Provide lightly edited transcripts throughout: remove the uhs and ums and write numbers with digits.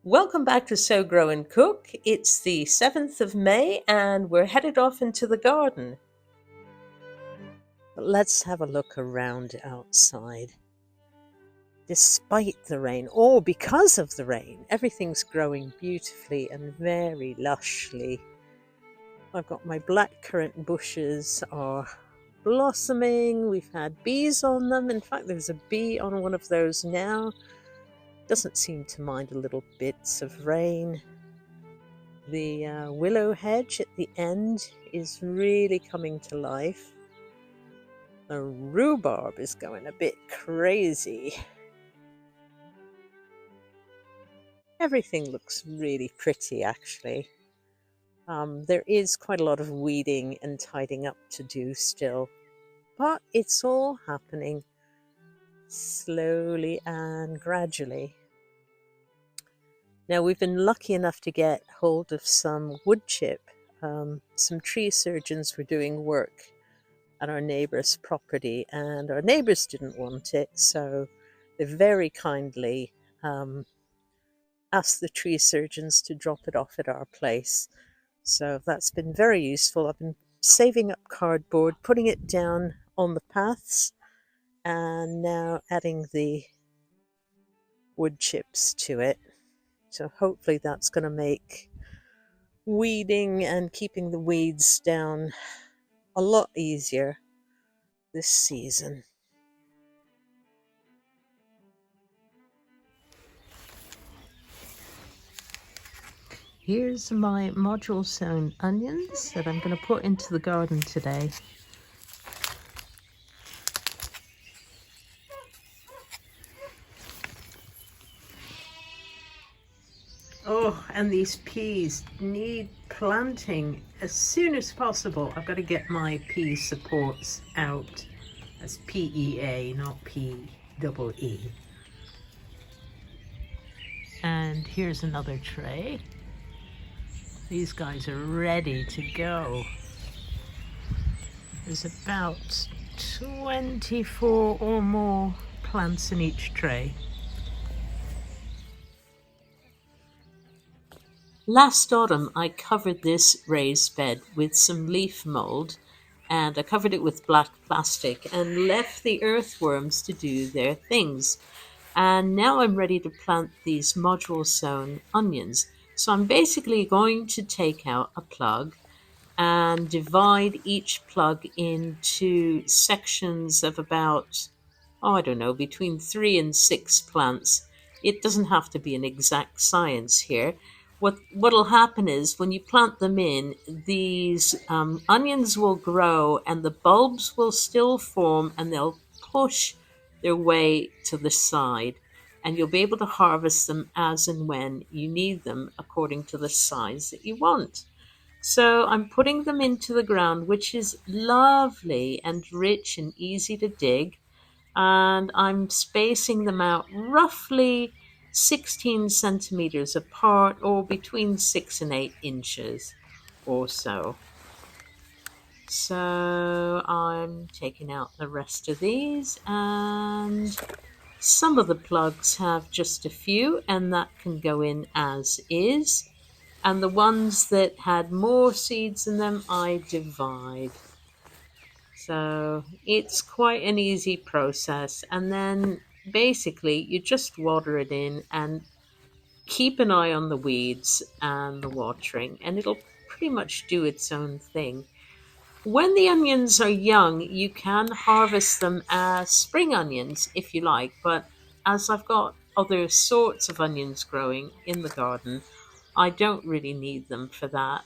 Welcome back to Sow Grow and Cook. It's the 7th of May and we're headed off into the garden. But let's have a look around outside. Despite the rain, or because of the rain, everything's growing beautifully and very lushly. I've got my blackcurrant bushes are blossoming. We've had bees on them. In fact, there's a bee on one of those now. Doesn't seem to mind a little bits of rain. The willow hedge at the end is really coming to life. The rhubarb is going a bit crazy. Everything looks really pretty, actually. There is quite a lot of weeding and tidying up to do still, but it's all happening slowly and gradually. Now, we've been lucky enough to get hold of some wood chip. Some tree surgeons were doing work at our neighbour's property, and our neighbours didn't want it, so they very kindly asked the tree surgeons to drop it off at our place. So that's been very useful. I've been saving up cardboard, putting it down on the paths, and now adding the wood chips to it. So hopefully that's going to make weeding and keeping the weeds down a lot easier this season. Here's my module sown onions that I'm going to put into the garden today. Oh, and these peas need planting as soon as possible. I've got to get my pea supports out. That's PEA, not PEE. And here's another tray. These guys are ready to go. There's about 24 or more plants in each tray. Last autumn, I covered this raised bed with some leaf mold, and I covered it with black plastic and left the earthworms to do their things. And now I'm ready to plant these module sown onions. So I'm basically going to take out a plug and divide each plug into sections of about, I don't know, between 3 and 6 plants. It doesn't have to be an exact science here. What'll happen is when you plant them in, these onions will grow and the bulbs will still form and they'll push their way to the side. And you'll be able to harvest them as and when you need them according to the size that you want. So I'm putting them into the ground, which is lovely and rich and easy to dig. And I'm spacing them out roughly 16 centimeters apart, or between 6 and 8 inches or so. So I'm taking out the rest of these, and some of the plugs have just a few, and that can go in as is. And the ones that had more seeds in them, I divide. So it's quite an easy process. And then basically you just water it in and keep an eye on the weeds and the watering, and it'll pretty much do its own thing. When the onions are young, you can harvest them as spring onions if you like, but as I've got other sorts of onions growing in the garden, I don't really need them for that,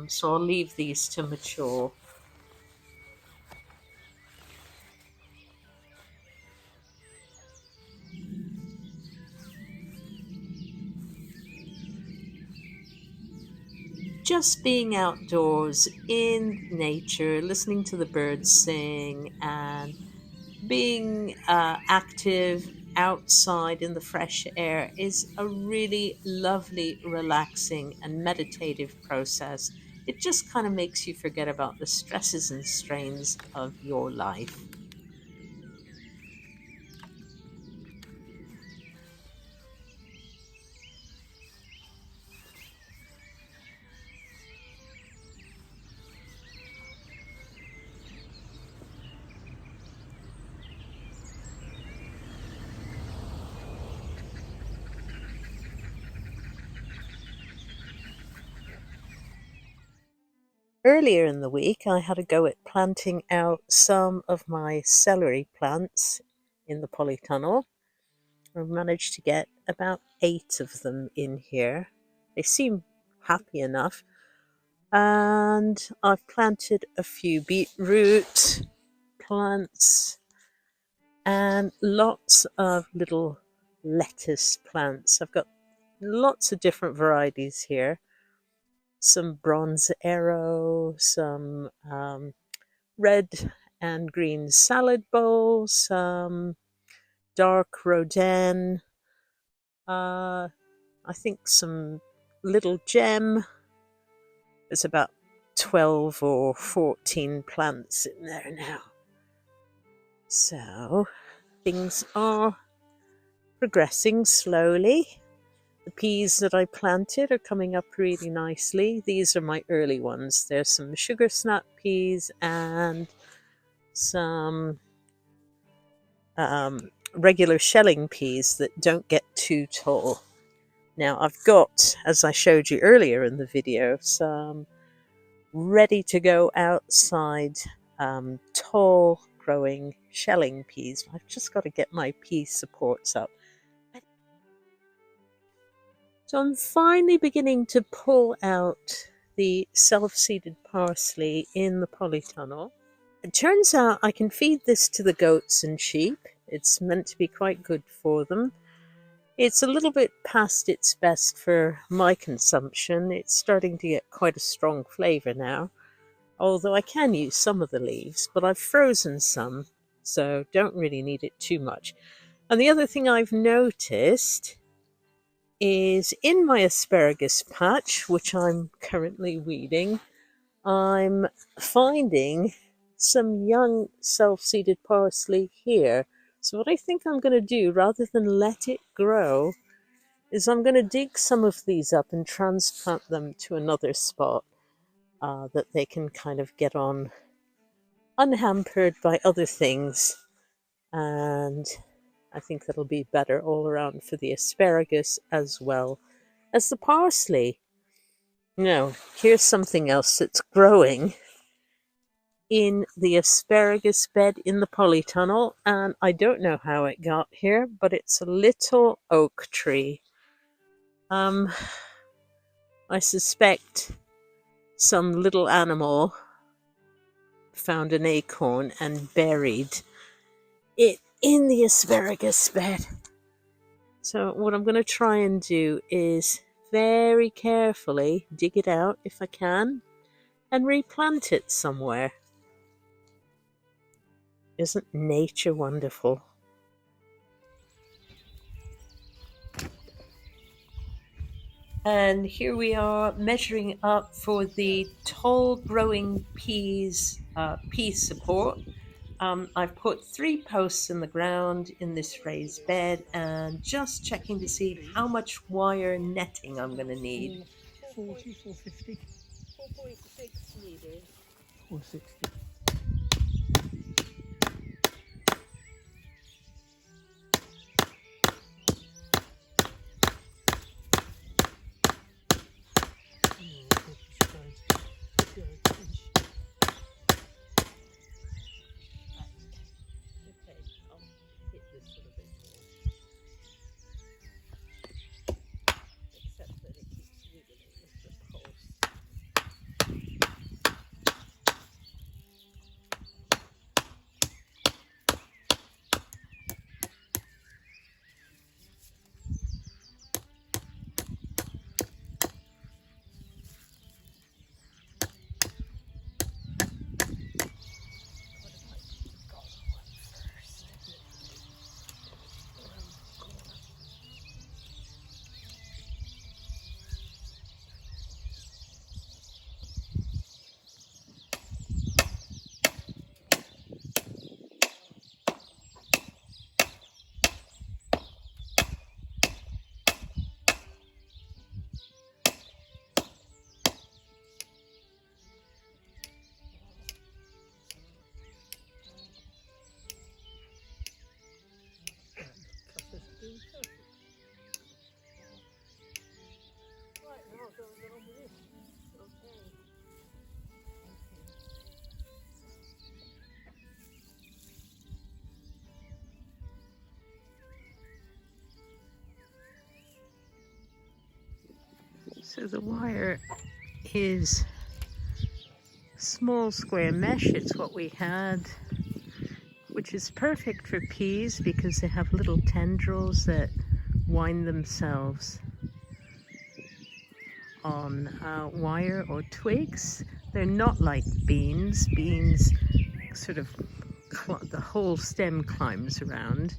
so I'll leave these to mature. Just being outdoors in nature, listening to the birds sing, and being active outside in the fresh air is a really lovely, relaxing, and meditative process. It just kind of makes you forget about the stresses and strains of your life. Earlier in the week, I had a go at planting out some of my celery plants in the polytunnel. I've managed to get about 8 of them in here. They seem happy enough. And I've planted a few beetroot plants and lots of little lettuce plants. I've got lots of different varieties here. Some bronze arrow, some red and green salad bowls, some dark Rodin, I think some little gem. There's about 12 or 14 plants in there now. So things are progressing slowly. The peas that I planted are coming up really nicely. These are my early ones. There's some sugar snap peas and some regular shelling peas that don't get too tall. Now I've got, as I showed you earlier in the video, some ready to go outside tall growing shelling peas. I've just got to get my pea supports up. So I'm finally beginning to pull out the self-seeded parsley in the polytunnel. It turns out I can feed this to the goats and sheep. It's meant to be quite good for them. It's a little bit past its best for my consumption. It's starting to get quite a strong flavour now, although I can use some of the leaves, but I've frozen some, so don't really need it too much. And the other thing I've noticed is in my asparagus patch, which I'm currently weeding, I'm finding some young self-seeded parsley here. So what I think I'm going to do, rather than let it grow, is I'm going to dig some of these up and transplant them to another spot that they can kind of get on unhampered by other things. And I think that'll be better all around for the asparagus as well as the parsley. Now, here's something else that's growing in the asparagus bed in the polytunnel, and I don't know how it got here, but it's a little oak tree. I suspect some little animal found an acorn and buried it in the asparagus bed. So what I'm going to try and do is very carefully dig it out if I can and replant it somewhere. Isn't nature wonderful? And here we are measuring up for the tall growing peas pea support. I've put 3 posts in the ground in this raised bed and just checking to see how much wire netting I'm going to need. 40, 450, 4.6 meters. 460. Okay, I'll hit this one a bit more. Except that it keeps wiggling with the pulse. So the wire is small square mesh. It's what we had, which is perfect for peas because they have little tendrils that wind themselves on wire or twigs. They're not like beans. Beans sort of, the whole stem climbs around,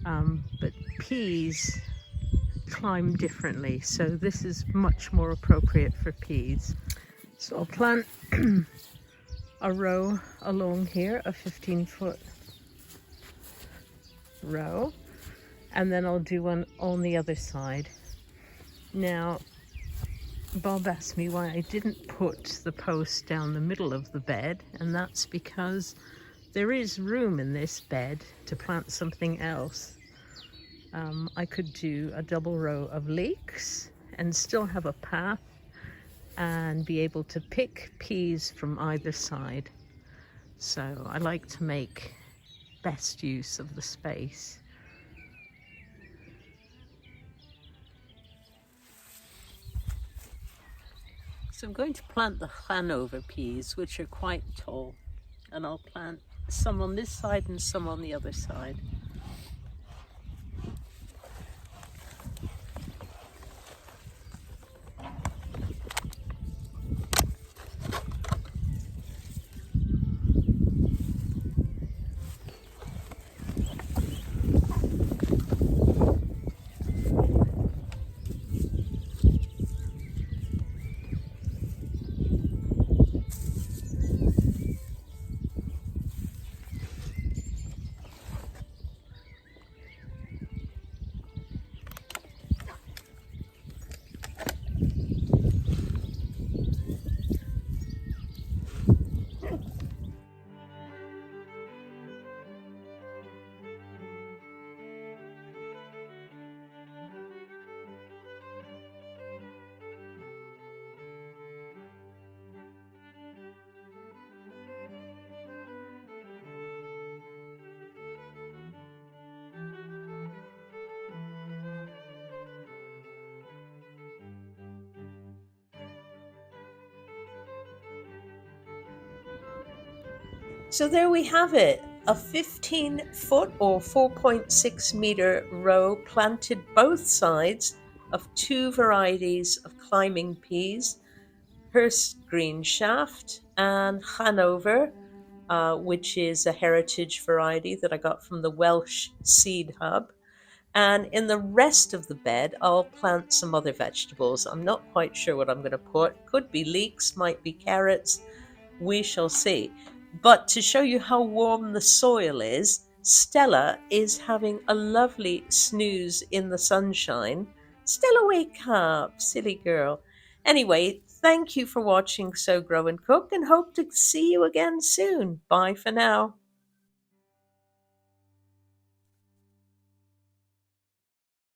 but peas climb differently. So this is much more appropriate for peas. So I'll plant a row along here, a 15-foot row, and then I'll do one on the other side. Now, Bob asked me why I didn't put the post down the middle of the bed, and that's because there is room in this bed to plant something else. I could do a double row of leeks and still have a path and be able to pick peas from either side. So I like to make best use of the space. So I'm going to plant the Hanover peas, which are quite tall, and I'll plant some on this side and some on the other side. So there we have it, a 15-foot or 4.6-meter row planted both sides of two varieties of climbing peas, Hurst Green Shaft and Hanover, which is a heritage variety that I got from the Welsh Seed Hub. And in the rest of the bed, I'll plant some other vegetables. I'm not quite sure what I'm going to put. Could be leeks, might be carrots. We shall see. But to show you how warm the soil is, Stella is having a lovely snooze in the sunshine. Stella, wake up, silly girl. Anyway, thank you for watching Sow Grow and Cook, and hope to see you again soon. Bye for now.